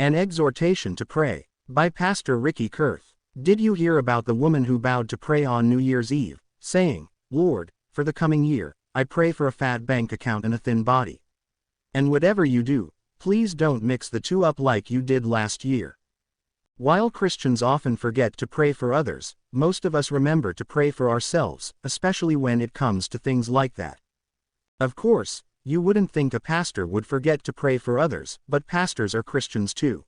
An Exhortation to Pray, by Pastor Ricky Kurth. Did you hear about the woman who bowed to pray on New Year's Eve, saying, "Lord, for the coming year, I pray for a fat bank account and a thin body. And whatever you do, please don't mix the two up like you did last year." While Christians often forget to pray for others, most of us remember to pray for ourselves, especially when it comes to things like that. Of course, you wouldn't think a pastor would forget to pray for others, but pastors are Christians too.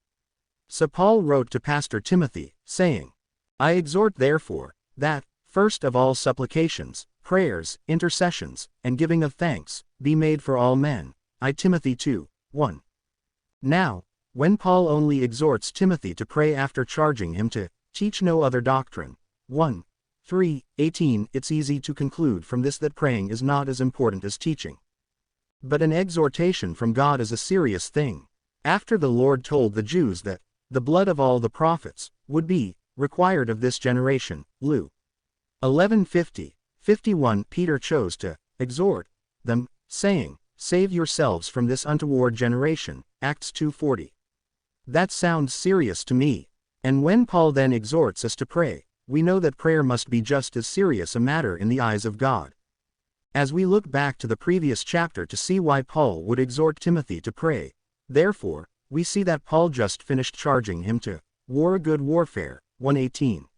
So Paul wrote to Pastor Timothy, saying, "I exhort therefore, that, first of all supplications, prayers, intercessions, and giving of thanks, be made for all men." I Timothy 2:1. Now, when Paul only exhorts Timothy to pray after charging him to teach no other doctrine, 1:3-18, it's easy to conclude from this that praying is not as important as teaching. But an exhortation from God is a serious thing. After the Lord told the Jews that the blood of all the prophets would be required of this generation, Luke 11:50-51, Peter chose to exhort them, saying, "Save yourselves from this untoward generation," Acts 2:40. That sounds serious to me. And when Paul then exhorts us to pray, we know that prayer must be just as serious a matter in the eyes of God. As we look back to the previous chapter to see why Paul would exhort Timothy to pray, therefore, we see that Paul just finished charging him to war a good warfare, 1:18.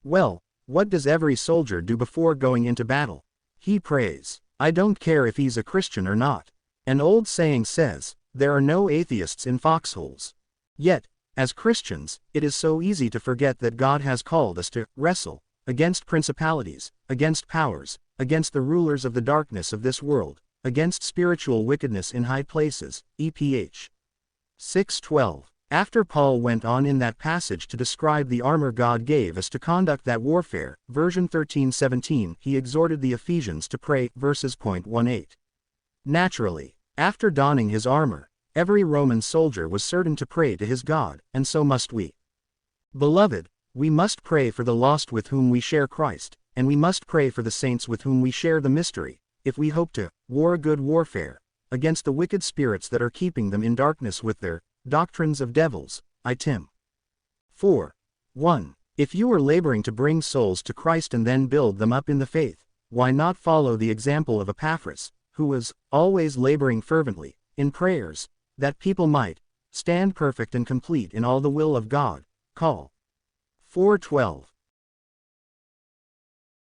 Well, what does every soldier do before going into battle? He prays. I don't care if he's a Christian or not. An old saying says, there are no atheists in foxholes. Yet, as Christians, it is so easy to forget that God has called us to wrestle against principalities, against powers, against the rulers of the darkness of this world, against spiritual wickedness in high places, EPH 6:12. After Paul went on in that passage to describe the armor God gave us to conduct that warfare, version 13:17, he exhorted the Ephesians to pray, verses .18. Naturally, after donning his armor, every Roman soldier was certain to pray to his God, and so must we. Beloved, we must pray for the lost with whom we share Christ, and we must pray for the saints with whom we share the mystery, if we hope to war a good warfare against the wicked spirits that are keeping them in darkness with their doctrines of devils. I Tim 4:1. If you are laboring to bring souls to Christ and then build them up in the faith, why not follow the example of Epaphras, who was always laboring fervently in prayers, that people might stand perfect and complete in all the will of God. Col. 4:12.